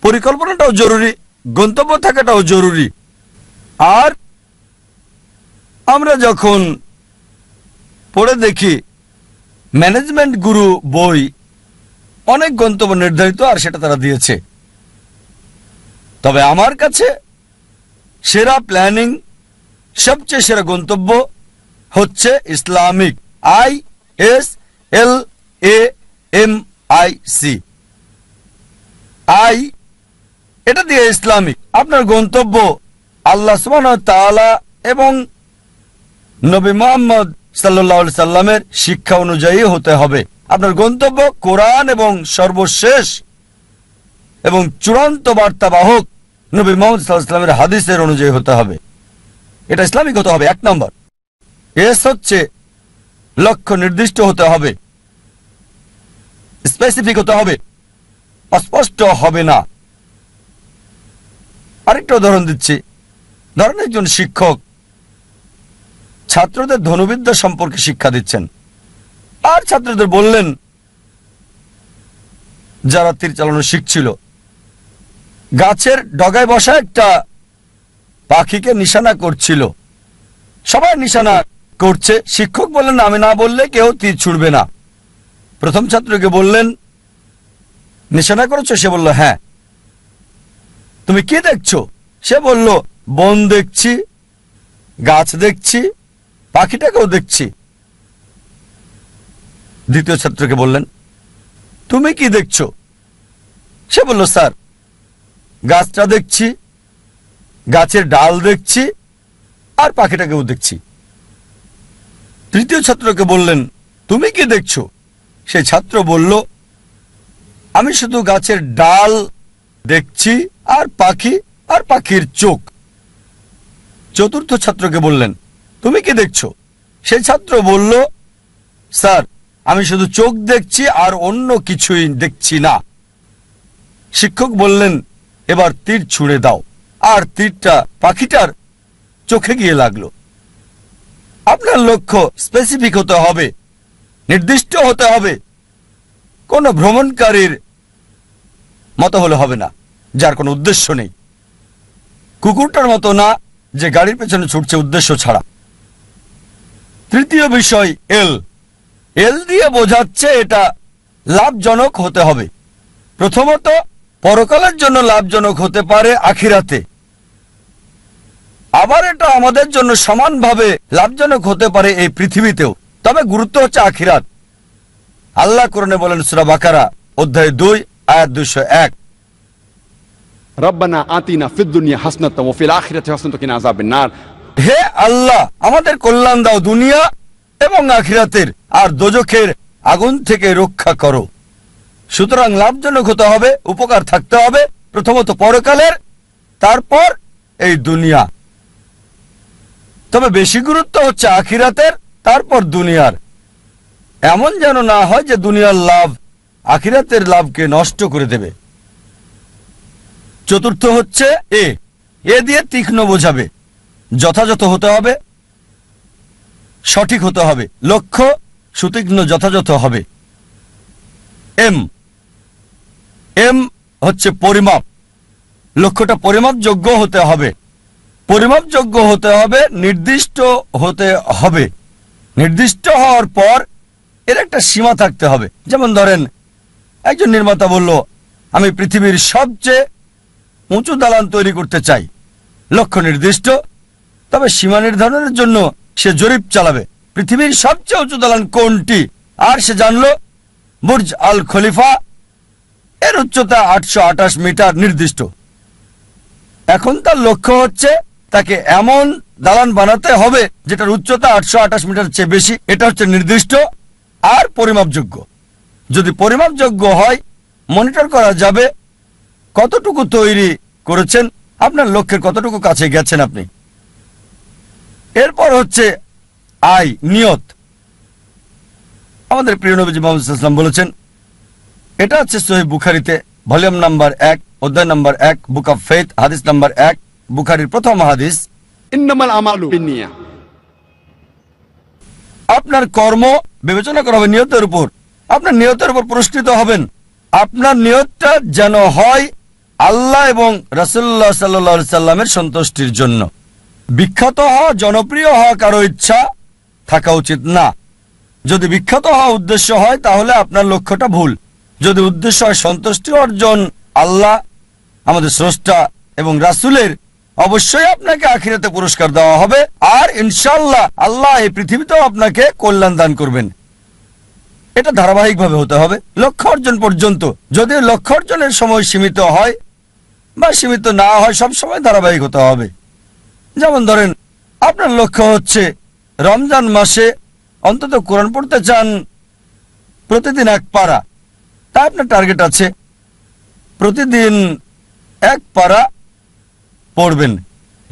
পরিকল্পনাটাও জরুরি, গন্তব্য থাকাটাও জরুরি। আর আমরা যখন পড়ে দেখি ম্যানেজমেন্ট গুরু বই, অনেক গন্তব্য নির্ধারিত আর সেটা তারা দিয়েছে। তবে আমার কাছে সেরা প্ল্যানিং, সবচেয়ে সেরা গন্তব্য হচ্ছে ইসলামিক, ISLAMIC, আই এটা দিয়ে ইসলামিক। আপনার গন্তব্য আল্লাহ সুবহানাহু ওয়া তাআলা এবং নবী মুহাম্মদ সাল্লাল্লাহু আলাইহি সাল্লামের শিক্ষা অনুযায়ী হতে হবে। আপনার গন্তব্য কোরআন এবং সর্বশেষ এবং চূড়ান্ত বার্তাবাহক নবী মুহাম্মদ সাল্লাল্লাহু আলাইহি সাল্লামের হাদিসের অনুযায়ী হতে হবে। এটা ইসলামিক হতে হবে। 1 নম্বর। এস হচ্ছে লক্ষ্য নির্দিষ্ট হতে হবে, স্পেসিফিক হতে হবে, অস্পষ্ট হবে না। আরেকটা উদাহরণ দিচ্ছি। ধরেন একজন শিক্ষক ছাত্রদের ধনুবিদ্যা সম্পর্কে শিক্ষা দিচ্ছেন, আর ছাত্রদের বললেন, যারা তীর চালানো শিখছিল, গাছের ডগায় বসা একটা পাখিকে নিশানা করছিল। সবাই নিশানা করছে, শিক্ষক বললেন আমি না বললে কেউ তীর ছুড়বে না। প্রথম ছাত্রকে বললেন নিশানা করেছো? সে বলল হ্যাঁ। তুমি কি দেখছো? সে বলল বন দেখছি, গাছ দেখছি, পাখিটাকেও দেখছি। দ্বিতীয় ছাত্রকে বললেন তুমি কি দেখছো? সে বলল স্যার গাছটা দেখছি, গাছের ডাল দেখছি, আর পাখিটাকেও দেখছি। তৃতীয় ছাত্রকে বললেন তুমি কি দেখছো? সেই ছাত্র বলল আমি শুধু গাছের ডাল দেখছি আর পাখি আর পাখির চোখ। চতুর্থ ছাত্রকে বললেন তুমি কি দেখছো? সেই ছাত্র বলল স্যার আমি শুধু চোখ দেখছি আর অন্য কিছুই দেখছি না। শিক্ষক বললেন এবার তীর ছুঁড়ে দাও, আর তীরটা পাখিটার চোখে গিয়ে লাগলো। আপনার লক্ষ্য স্পেসিফিক হতে হবে, নির্দিষ্ট হতে হবে। কোনো ভ্রমণকারীর মতো হলে হবে না, যার কোনো উদ্দেশ্য নেই। কুকুরটার মতো না, যে গাড়ির পেছনে ছুটছে উদ্দেশ্য ছাড়া। তৃতীয় বিষয় এল দিয়ে বোঝাচ্ছে এটা লাভজনক হতে হবে। প্রথমত পরকালের জন্য লাভজনক হতে পারে আখিরাতে, আবার এটা আমাদের জন্য সমানভাবে লাভজনক হতে পারে এই পৃথিবীতেও। তবে গুরুত্ব হচ্ছে আখিরাত। আল্লাহ কোরআনে বলেন সূরা বাকারা অধ্যায় 2 আয়াত 201, রব্বানা আতিনা ফিদ দুনিয়া হাসনাতাও ওয়া ফিল আখিরাতি হাসনাতাও ওয়া কিনা আযাবান নার। হে আল্লাহ আমাদের কল্যাণ দাও দুনিয়া এবং আখিরাতের, আর দোজখের আগুন থেকে রক্ষা করো। সুতরাং লাভজনক হতে হবে, উপকার থাকতে হবে, প্রথমত পরকালের, তারপর এই দুনিয়া। তবে বেশি গুরুত্ব হচ্ছে আখিরাতের, তারপর দুনিয়ার। এমন যেন না হয় যে দুনিয়ার লাভ আখিরাতের লাভকে নষ্ট করে দেবে। চতুর্থ হচ্ছে এ দিয়ে তীক্ষ্ণ বোঝাবে, যথাযথ হতে হবে, সঠিক হতে হবে, লক্ষ্য সুতীক্ষ্ণ যথাযথ হবে। এম হচ্ছে পরিমাপ, লক্ষ্যটা পরিমাপযোগ্য হতে হবে। পরিমাপযোগ্য হতে হবে, নির্দিষ্ট হতে হবে। নির্দিষ্ট হওয়ার পর এর একটা সীমা থাকতে হবে। যেমন ধরেন একজন নির্মাতা বলল আমি পৃথিবীর সবচেয়ে উঁচু দালান তৈরি করতে চাই। লক্ষ্য নির্দিষ্ট, তবে সীমা নির্ধারণের জন্য সে জরিপ চালাবে পৃথিবীর সবচেয়ে উঁচু দালান কোনটি, আর সে জানল বুর্জ আল খলিফা, এর উচ্চতা 828 মিটার নির্দিষ্ট। এখন তার লক্ষ্য হচ্ছে তাকে এমন দালান বানাতে হবে যেটার উচ্চতা 828 মিটার চেয়ে বেশি। এটা হচ্ছে নির্দিষ্ট আর পরিমাপযোগ্য। যদি পরিমাপযোগ্য হয় মনিটর করা যাবে কতটুকু তৈরি করেছেন, আপনার লক্ষ্যের কতটুকু কাছে গেছেন আপনি। এরপর হচ্ছে নিয়ত। আমাদের প্রিয় নবীজি মুহাম্মদ সাল্লাল্লাহু আলাইহি ওয়াসাল্লাম বলেছেন, এটা হচ্ছে সহিহ বুখারীতে ভলিউম নাম্বার 1 অধ্যায় নাম্বার 1 বুক অফ ফেথ হাদিস নাম্বার 1, বুখারীর প্রথম হাদিস, ইন্নামাল আমালু বিন্নিয়াহ। আপনার কর্ম বিবেচনা করা হবে নিয়তের উপর। আপনার নিয়তের উপর পুরস্কৃত হবেন। আপনার নিয়তটা যেন হয় আল্লাহ এবং রাসূলুল্লাহ সাল্লাল্লাহু আলাইহি সাল্লামের সন্তুষ্টির জন্য। বিখ্যাত হওয়া, জনপ্রিয় হওয়া কারো ইচ্ছা থাকা উচিত না। যদি বিখ্যাত হওয়া উদ্দেশ্য হয় তাহলে আপনার লক্ষ্যটা ভুল। যদি উদ্দেশ্য হয় সন্তুষ্টি অর্জন আল্লাহ, আমাদের স্রষ্টা এবং রাসূলের, অবশ্যই আপনাকে আখিরাতে পুরস্কার দেওয়া হবে। আর ইনশাআল্লাহ আল্লাহ এই পৃথিবীতেও আপনাকে কল্যাণ দান করবেন। এটা ধারাবাহিকভাবে হতে হবে লক্ষ্য অর্জন পর্যন্ত। যদি লক্ষ্য অর্জনের সময় সীমিত হয় বা সীমিত না হয়, সব সময় ধারাবাহিক হতে হবে। যেমন ধরেন, আপনার লক্ষ্য হচ্ছে রমজান মাসে অন্তত কোরআন পড়তে চান প্রতিদিন 1 পারা, তা আপনার টার্গেট আছে প্রতিদিন 1 পারা পড়বেন।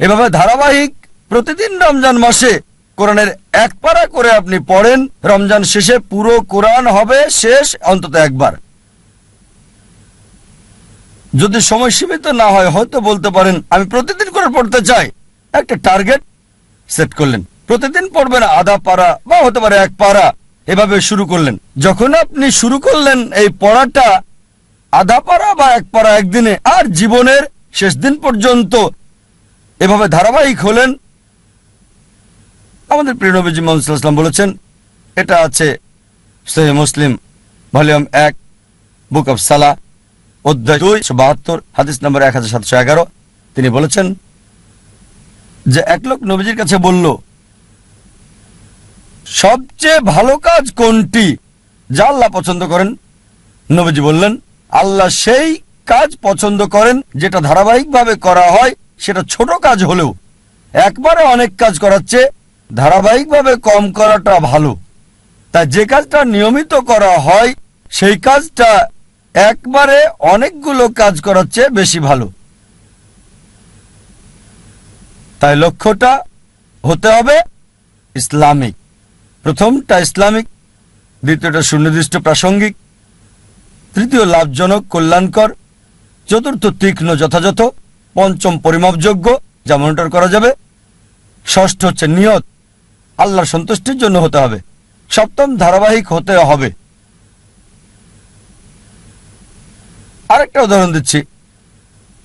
এভাবে ধারাবাহিক প্রতিদিন রমজান মাসে কোরআনের 1 পারা করে আপনি পড়েন। রমজান শেষে পুরো কোরআন হবে শেষ অন্তত একবার। যদি সময় সীমিত না হয়, হয়তো বলতে পারেন আমি প্রতিদিন করে পড়তে চাই, একটা টার্গেট সেট করলেন, প্রতিদিন পড়বেন আধা পারা বা হতে পারে 1 পারা, এভাবে শুরু করলেন। যখন আপনি শুরু করলেন এই পড়াটা আধা পারা বা 1 পারা একদিনে, আর জীবনের শেষ দিন পর্যন্ত এভাবে ধারাবাহিক হলেন, আমাদের প্রিয় নবীজি মুহাম্মদ সাল্লাল্লাহু আলাইহি ওয়াসাল্লাম বলেছেন, এটা আছে সহিহ মুসলিম ভলিউম 1 বুক অফ সালাহ অধ্যায় 272 হাদিস নম্বর 1711। তিনি বলেছেন যে এক লোক নবীজির কাছে বলল, সবচেয়ে ভালো কাজ কোনটি যা আল্লাহ পছন্দ করেন? নবীজি বললেন, আল্লাহ সেই কাজ পছন্দ করেন যেটা ধারাবাহিকভাবে করা হয়, সেটা ছোট কাজ হলেও। একবারে অনেক কাজ করাচ্ছে ধারাবাহিকভাবে কম করাটা ভালো। তাই যে কাজটা নিয়মিত করা হয় সেই কাজটা একবারে অনেকগুলো কাজ করাচ্ছে বেশি ভালো। তাই লক্ষ্যটা হতে হবে ইসলামিক। প্রথমটা ইসলামিক, দ্বিতীয়টা সুনির্দিষ্ট প্রাসঙ্গিক, তৃতীয় লাভজনক কল্যাণকর, চতুর্থ তীক্ষ্ণ যথাযথ, পঞ্চম পরিমাপযোগ্য যা মনিটর করা যাবে, ষষ্ঠ হচ্ছে নিয়ত আল্লাহর সন্তুষ্টির জন্য হতে হবে, সপ্তম ধারাবাহিক হতে হবে। আরেকটা উদাহরণ দিচ্ছি,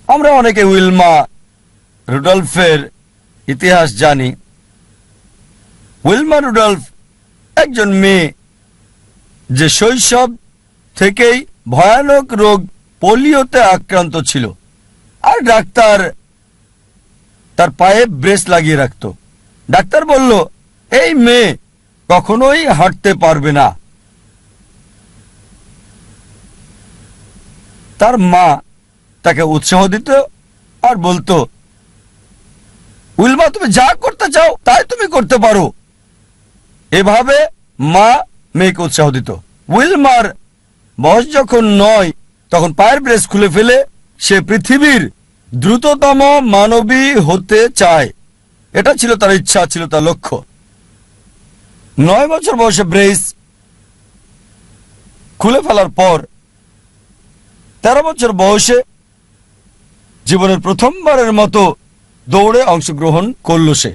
আমরা অনেকে উইলমা রুডলফের ইতিহাস জানি। উইলমা রুডলফ একজন মেয়ে যে শৈশব থেকেই ভয়ানক রোগ পোলিওতে আক্রান্ত ছিল, আর ডাক্তার তার পায়ে ব্রেস লাগিয়ে রাখত। ডাক্তার বলল, এই মেয়ে কখনোই হাঁটতে পারবে না। তার মা তাকে উৎসাহ দিত আর বলতো, উইলমা তুমি যা করতে চাও তাই তুমি করতে পারো। এভাবে মা মেয়েকে উৎসাহ দিত। উইলমার বয়স যখন 9, তখন পায়ের ব্রেস খুলে ফেলে সে পৃথিবীর দ্রুততম মানবী হতে চায়। এটা ছিল তার ইচ্ছা, ছিল তার লক্ষ্য। 9 বছর বয়সে ব্রেস খুলে ফেলার পর 13 বছর বয়সে জীবনের প্রথমবারের মতো দৌড়ে অংশগ্রহণ করল সে,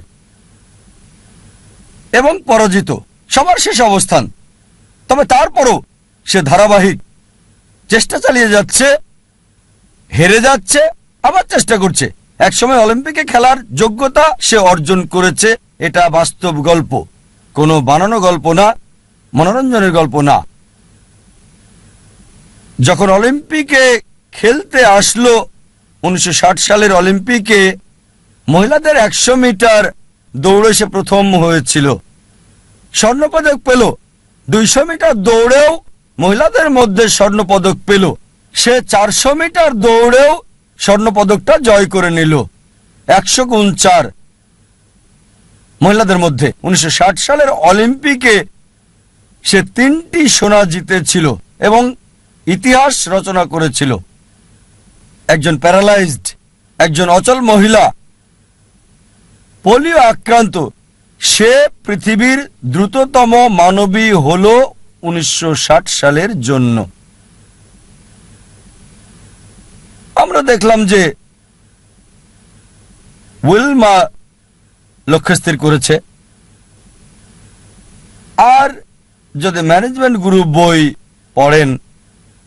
এবং পরাজিত, সবার শেষ অবস্থান। তবে তারপরও সে ধারাবাহিক চেষ্টা চালিয়ে যাচ্ছে, হেরে যাচ্ছে, আবার চেষ্টা করছে। একসময় অলিম্পিকে খেলার যোগ্যতা সে অর্জন করেছে। এটা বাস্তব গল্প, কোনো বানানো গল্প না, মনোরঞ্জনের গল্প না। যখন অলিম্পিকে খেলতে আসলো 1960 সালের অলিম্পিকে মহিলাদের 100 মিটার দৌড়ে সে প্রথম হয়েছিল, স্বর্ণপদক পেল। 200 মিটার দৌড়েও মহিলাদের মধ্যে স্বর্ণপদক পেল। সে 400 মিটার দৌড়েও স্বর্ণপদকটা জয় করে নিল। 100 গুণ 4 মহিলাদের মধ্যে 1960 সালের অলিম্পিকে সে 3টি সোনা জিতেছিল এবং ইতিহাস রচনা করেছিল। একজন প্যারালাইজড, একজন অচল মহিলা, পোলিও আক্রান্ত, সে পৃথিবীর দ্রুততম মানবী হল 1960 সালের জন্য। আমরা দেখলাম যে উইলমা লক্ষ্য স্থির করেছে। আর যদি ম্যানেজমেন্ট গ্রুপ বই পড়েন,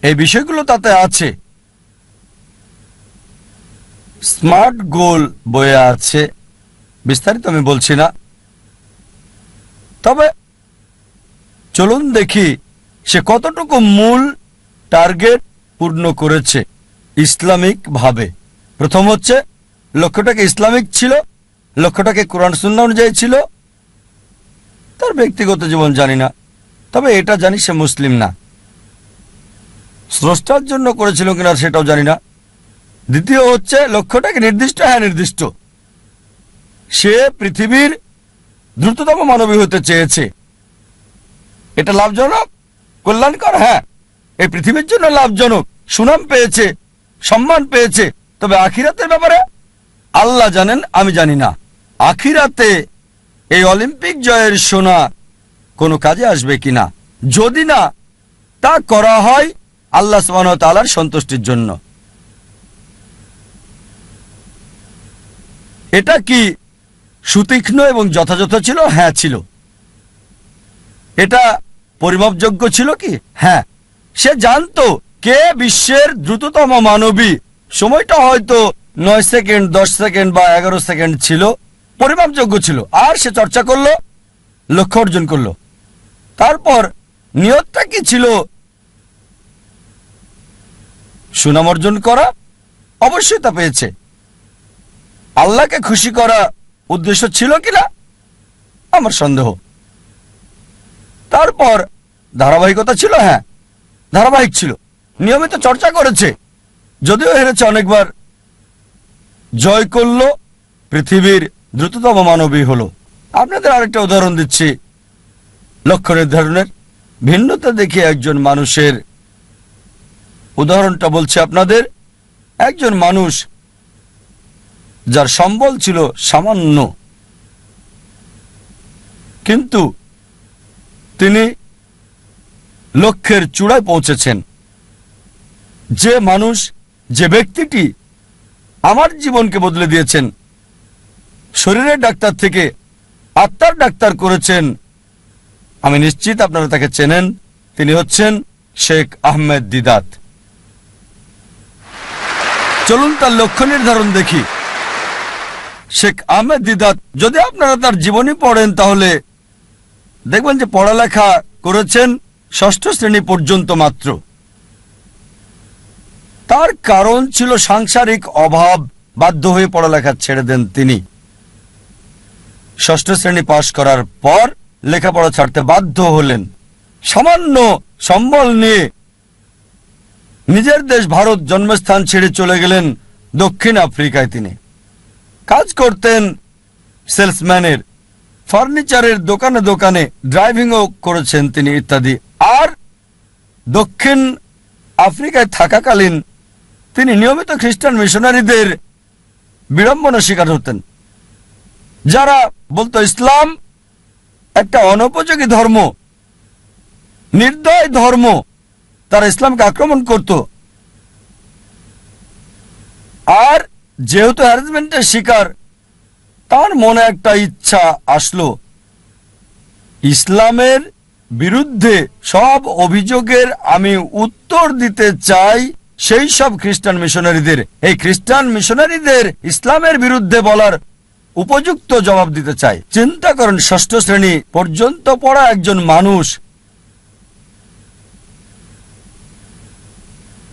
এই বিষয়গুলো তাতে আছে। স্মার্ট গোল বইয়ে আছে, বিস্তারিত আমি বলছি না। তবে চলুন দেখি সে কতটুকু মূল টার্গেট পূর্ণ করেছে ইসলামিক ভাবে। প্রথম হচ্ছে লক্ষ্যটাকে ইসলামিক ছিল, লক্ষ্যটাকে কোরআন সুন্নাহ অনুযায়ী ছিল। তার ব্যক্তিগত জীবন জানি না, তবে এটা জানি সে মুসলিম না। স্রষ্টার জন্য করেছিল কিনা সেটাও জানি না। দ্বিতীয় হচ্ছে লক্ষ্যটাকে নির্দিষ্ট, হ্যাঁ নির্দিষ্ট। সে পৃথিবীর দ্রুততম মানবী হতে চেয়েছে। এটা লাভজনক, কল্যাণকর, হ্যাঁ এই পৃথিবীর জন্য লাভজনক। সুনাম পেয়েছে, সম্মান পেয়েছে। তবে আখিরাতের ব্যাপারে আল্লাহ জানেন, আমি জানি না। আখিরাতে এই অলিম্পিক জয়ের সোনা কোনো কাজে আসবে কিনা। যদি না তা করা হয় আল্লাহ সুবহানাহু ওয়া তাআলার সন্তুষ্টির জন্য। এটা কি সুতীক্ষ্ণ এবং যথাযথ ছিল? হ্যাঁ ছিল। এটা পরিমাপযোগ্য ছিল কি? হ্যাঁ। সে জানতো কে বিশ্বের দ্রুততম মানবী। সময়টা হয়তো 9 সেকেন্ড, 10 সেকেন্ড বা 11 সেকেন্ড ছিল, পরিমাপযোগ্য ছিল। আর সে চর্চা করলো, লক্ষ্য অর্জন করলো। তারপর নিয়তটা কি ছিল? সুনাম অর্জন করা। অবশ্যই তা পেয়েছে। আল্লাহকে খুশি করা উদ্দেশ্য ছিল কিনা আমার সন্দেহ। তারপর ধারাবাহিকতা ছিল, হ্যাঁ ধারাবাহিক ছিল, নিয়মিত চর্চা করেছে। যদিও হেরেছে অনেকবার, জয় করলো, পৃথিবীর দ্রুততম মানবী হলো। আপনাদের আরেকটা উদাহরণ দিচ্ছি লক্ষ্য নির্ধারণের। ভিন্নতা দেখে একজন মানুষের উদাহরণটা বলছি আপনাদের। একজন মানুষ যার সম্বল ছিল সামান্য, কিন্তু তিনি লক্ষ্যের চূড়ায় পৌঁছেছেন। যে মানুষ, যে ব্যক্তিটি আমার জীবনকে বদলে দিয়েছেন, শরীরের ডাক্তার থেকে আত্মার ডাক্তার করেছেন, আমি নিশ্চিত আপনারা তাকে চেনেন। তিনি হচ্ছেন শেখ আহমেদ দিদাত। চলুন তার লক্ষ্য নির্ধারণ দেখি। শেখ আহমেদ দিদাত, যদি আপনারা তার জীবনী পড়েন তাহলে দেখবেন যে পড়ালেখা করেছেন 6ষ্ঠ শ্রেণী পর্যন্ত মাত্র। তার কারণ ছিল সাংসারিক অভাব। বাধ্য হয়ে পড়ালেখা ছেড়ে দেন তিনি। 6ষ্ঠ শ্রেণী পাশ করার পর লেখাপড়া ছাড়তে বাধ্য হলেন। সামান্য সম্বল নিয়ে নিজের দেশ ভারত জন্মস্থান ছেড়ে চলে গেলেন দক্ষিণ আফ্রিকায়। তিনি কাজ করতেন সেলসম্যানের, ফার্নিচারের দোকানে দোকানে, ড্রাইভিংও করেছেন তিনি ইত্যাদি। আর দক্ষিণ আফ্রিকায় থাকাকালীন তিনি নিয়মিত খ্রিস্টান মিশনারিদের বিড়ম্বনা শিকার হতেন, যারা বলতো ইসলাম একটা অনুপযোগী ধর্ম, নির্দয় ধর্ম। তারা ইসলামকে আক্রমণ করত। আর যেহেতু হ্যারাসমেন্টের শিকার, তার মনে একটা ইচ্ছা আসলো, ইসলামের বিরুদ্ধে সব অভিযোগের আমি উত্তর দিতে চাই সেই সব খ্রিস্টান মিশনারিদের। এই খ্রিস্টান মিশনারিদের ইসলামের বিরুদ্ধে বলার উপযুক্ত জবাব দিতে চাই। চিন্তা করেন, 6ষ্ঠ শ্রেণী পর্যন্ত পড়া একজন মানুষ।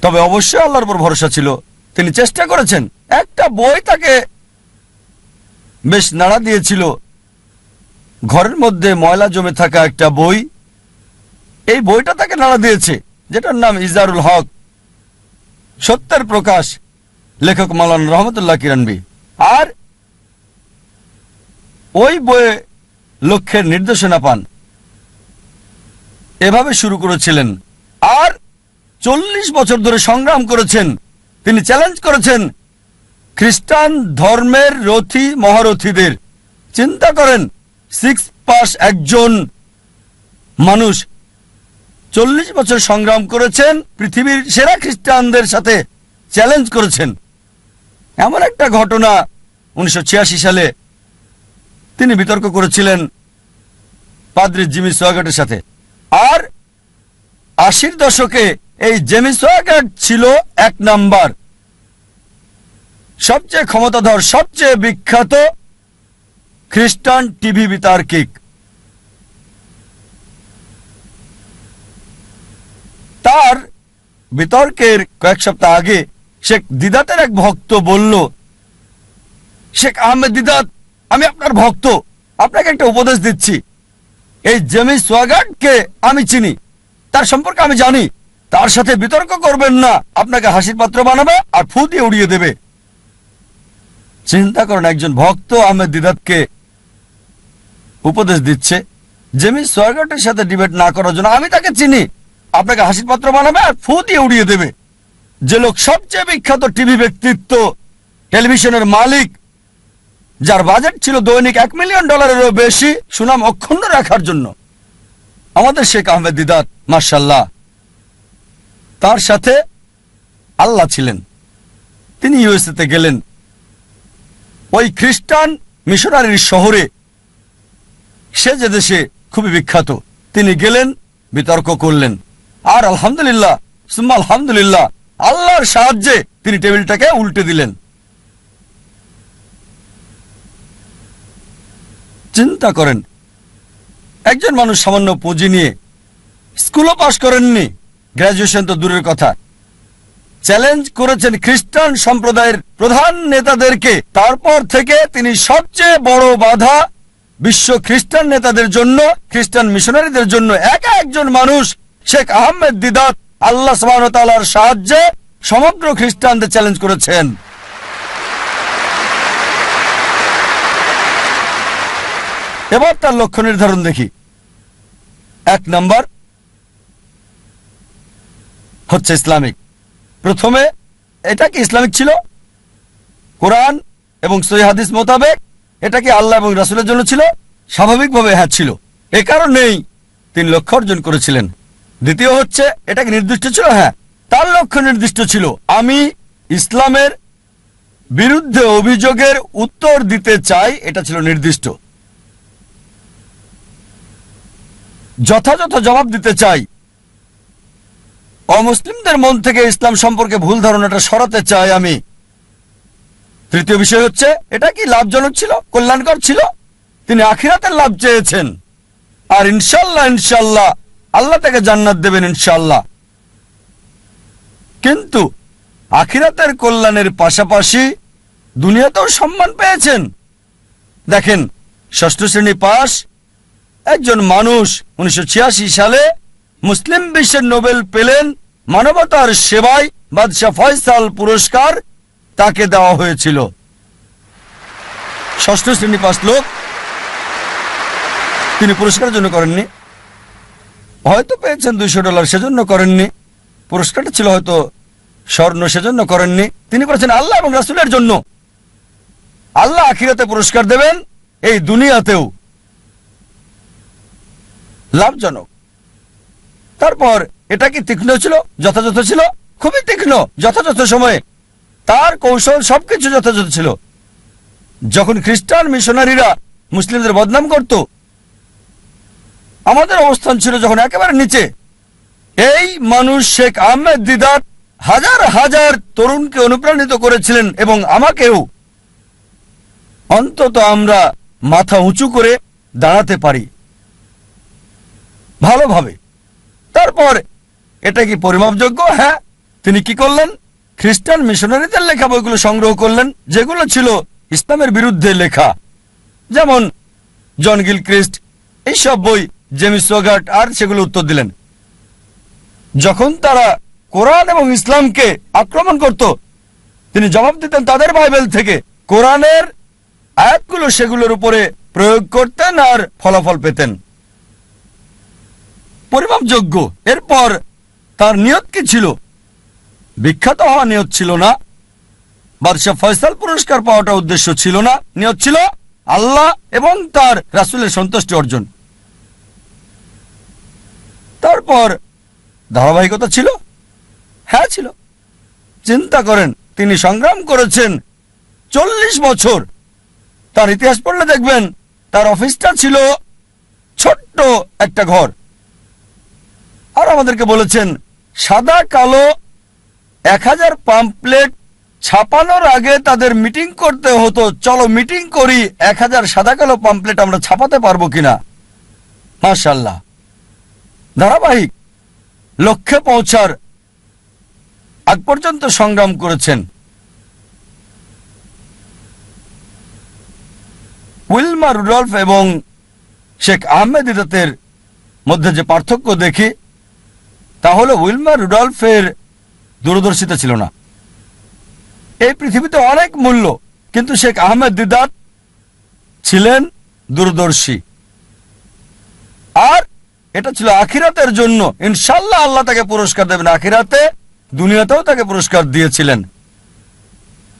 তবে অবশ্যই আল্লাহর উপর ভরসা ছিল। তিনি চেষ্টা করেছেন। একটা বই তাকে বেশ নাড়া দিয়েছিল। ঘরের মধ্যে ময়লা জমে থাকা একটা বই, এই বইটা তাকে নাড়া দিয়েছে, যেটার নাম ইজারুল হক, সত্যের প্রকাশ, লেখক মাওলানা রহমতুল্লাহ কিরানবী। আর ওই বইয়ে লক্ষ্যের নির্দেশনা পান। এভাবে শুরু করেছিলেন। আর 40 বছর ধরে সংগ্রাম করেছেন। তিনি চ্যালেঞ্জ করেছেন খ্রিস্টান ধর্মের রথী মহারথীদের। চিন্তা করেন, 6 পাস একজন মানুষ 40 বছর সংগ্রাম করেছেন, পৃথিবীর সেরা খ্রিস্টানদের সাথে চ্যালেঞ্জ করেছেন। এমন একটা ঘটনা 1986 সালে তিনি বিতর্ক করেছিলেন পাদ্রী জিমি সোয়াগাটের সাথে। আর 80-র দশকে এই জেমি সোয়াগাট ছিল 1 নাম্বার। সবচেয়ে ক্ষমতাধর, সবচেয়ে বিখ্যাত খ্রিস্টান টিভি বিতার্কিক। তার বিতর্কের কয়েক সপ্তাহ আগে শেখ দিদাতের এক ভক্ত বলল, শেখ আহমেদ দিদাত, আমি আপনার ভক্ত, আপনাকে একটা উপদেশ দিচ্ছি। এই জেমি সোয়াগার্ডকে আমি চিনি, তার সম্পর্কে আমি জানি, তার সাথে বিতর্ক করবেন না, আপনাকে হাসির পাত্র বানাবে আর ফু দিয়ে উড়িয়ে দেবে। চিন্তা করেন, একজন ভক্ত আহমেদ দিদাতকে উপদেশ দিচ্ছে জেমি সোয়াগার্ডের সাথে ডিবেট না করার জন্য। আমি তাকে চিনি, আপনাকে হাসির পাত্র বানাবে আর ফু দিয়ে উড়িয়ে দেবে। যে লোক সবচেয়ে বিখ্যাত টিভি ব্যক্তিত্ব, টেলিভিশনের মালিক, যার বাজেট ছিল দৈনিক $1 মিলিয়ন বেশি সুনাম অক্ষুণ্ণ রাখার জন্য, আমাদের শেখ আহমেদ দিদাত, মাশাআল্লাহ, তার সাথে আল্লাহ ছিলেন। তিনি ইউএসএতে গেলেন, ওই খ্রিস্টান মিশনারির শহরে, সে যে দেশে খুবই বিখ্যাত, তিনি গেলেন, বিতর্ক করলেন, আর আলহামদুলিল্লাহ সুম্মা আলহামদুলিল্লাহ, আল্লাহর সাহায্যে তিনি টেবিলটাকে উল্টে দিলেন। চিন্তা করেন, একজন মানুষ সামান্য পুঁজি নিয়ে, স্কুলও পাশ করেননি, গ্রাজুয়েশন তো দূরের কথা, চ্যালেঞ্জ করেছেন খ্রিস্টান সম্প্রদায়ের প্রধান নেতাদেরকে। তারপর থেকে তিনি সবচেয়ে বড় বাধা বিশ্ব খ্রিস্টান নেতাদের জন্য, খ্রিস্টান মিশনারিদের জন্য। একা একজন মানুষ, শেখ আহমেদ দিদাত, আল্লাহ সুবহানাহু ওয়া তাআলার সাহায্যে সমগ্র খ্রিস্টানদের চ্যালেঞ্জ করেছেন। এবার তার লক্ষ্য নির্ধারণ দেখি। 1 নম্বর হচ্ছে ইসলামিক। প্রথমে এটা কি ইসলামিক ছিল? কোরআন এবং সহিহ হাদিস মোতাবেক এটা কি আল্লাহ এবং রাসূলের জন্য ছিল? স্বাভাবিকভাবে হ্যাঁ ছিল। এ কারণেই তিনি লক্ষ্য অর্জন করেছিলেন। দ্বিতীয় হচ্ছে, এটা কি নির্দিষ্ট ছিল? হ্যাঁ, তার লক্ষ্য নির্দিষ্ট ছিল। আমি ইসলামের বিরুদ্ধে অভিযোগের উত্তর দিতে চাই, এটা ছিল নির্দিষ্ট। যথাযথ জবাব দিতে চাই, অমুসলিমদের মন থেকে ইসলাম সম্পর্কে ভুল ধারণাটা সরাতে চাই আমি। তৃতীয় বিষয় হচ্ছে, এটা কি লাভজনক ছিল, কল্যাণকর ছিল? তিনি আখিরাতের লাভ চেয়েছেন, আর ইনশাল্লাহ ইনশাল্লাহ আল্লাহ তাকে জান্নাত দেবেন ইনশাল্লাহ। কিন্তু আখিরাতের কল্যাণের পাশাপাশি দুনিয়াতেও সম্মান পেয়েছেন। দেখেন, 6ষ্ঠ শ্রেণী পাস একজন মানুষ 1986 সালে মুসলিম বিশ্বের নোবেল পেলেন মানবতার সেবায়, বাদশাহ ফয়সাল পুরস্কার তাকে দেওয়া হয়েছিল। 6ষ্ঠ শ্রেণী পাস লোক, তিনি পুরস্কারের জন্য করেননি, হয়তো পেয়েছেন $200, সেজন্য করেননি। পুরস্কারটা ছিল হয়তো স্বর্ণ, সেজন্য করেননি। তিনি করেছেন আল্লাহ এবং রাসূলের জন্য। আল্লাহ আখিরাতে পুরস্কার দেবেন, এই দুনিয়াতেও লাভজনক। তারপর এটা কি তীক্ষ্ণ ছিল, যথাযথ ছিল? খুবই তীক্ষ্ণ, যথাযথ সময়ে তার কৌশল সবকিছু যথাযথ ছিল। যখন খ্রিস্টান মিশনারিরা মুসলিমদের বদনাম করত, আমাদের অবস্থান ছিল যখন একেবারে নিচে, এই মানুষ শেখ আহমেদ দিদাত হাজার হাজার তরুণকে অনুপ্রাণিত করেছিলেন, এবং আমাকেও। অন্তত আমরা মাথা উঁচু করে দাঁড়াতে পারি ভালোভাবে। তারপর এটা কি পরিমাপযোগ্য? হ্যাঁ। তিনি কি করলেন? খ্রিস্টান মিশনারিদের লেখা বইগুলো সংগ্রহ করলেন, যেগুলো ছিল ইসলামের বিরুদ্ধে লেখা, যেমন জন গিলক্রিস্ট, এইসব বই, জেমি সোগার্ট, আর সেগুলো উত্তর দিলেন। যখন তারা কোরআন এবং ইসলামকে আক্রমণ করত, তিনি জবাব দিতেন তাদের বাইবেল থেকে। কোরআনের আয়াতগুলো সেগুলোর উপরে প্রয়োগ করতেন আর ফলাফল পেতেন পরিমাপযোগ্য। এরপর তার নিয়ত কি ছিল? বিখ্যাত হওয়া নিয়ত ছিল না, বাদশাহ ফয়সাল পুরস্কার পাওয়াটা উদ্দেশ্য ছিল না। নিয়ত ছিল আল্লাহ এবং তার রাসূলের সন্তুষ্টি অর্জন। তারপর ধারাবাহিকতা ছিল? হ্যাঁ ছিল। চিন্তা করেন, তিনি সংগ্রাম করেছেন 40 বছর। তার ইতিহাস পড়লে দেখবেন তার অফিসটা ছিল ছোট্ট একটা ঘর, আর আমাদেরকে বলেছেন সাদা কালো 1000 পাম্পলেট ছাপানোর আগে তাদের মিটিং করতে হতো, চলো মিটিং করি 1000 সাদা কালো পাম্পলেট আমরা ছাপাতে পারবো কিনা। মাশাআল্লাহ, ধারাবাহিক লক্ষ্যে পৌঁছার আগ পর্যন্ত সংগ্রাম করেছেন। উইলমা রুডলফ এবং শেখ আহমেদ দিদাতের মধ্যে যে পার্থক্য দেখি তা হলো উইলমা রুডলফের দূরদর্শিতা ছিল না। এই পৃথিবীতে অনেক মূল্য, কিন্তু শেখ আহমেদ দিদাত ছিলেন দূরদর্শী। আর এটা ছিল আখিরাতের জন্য। ইনশাআল্লাহ আল্লাহ তাকে পুরস্কার দেবেন আখিরাতে, দুনিয়াতেও তাকে পুরস্কার দিয়েছিলেন।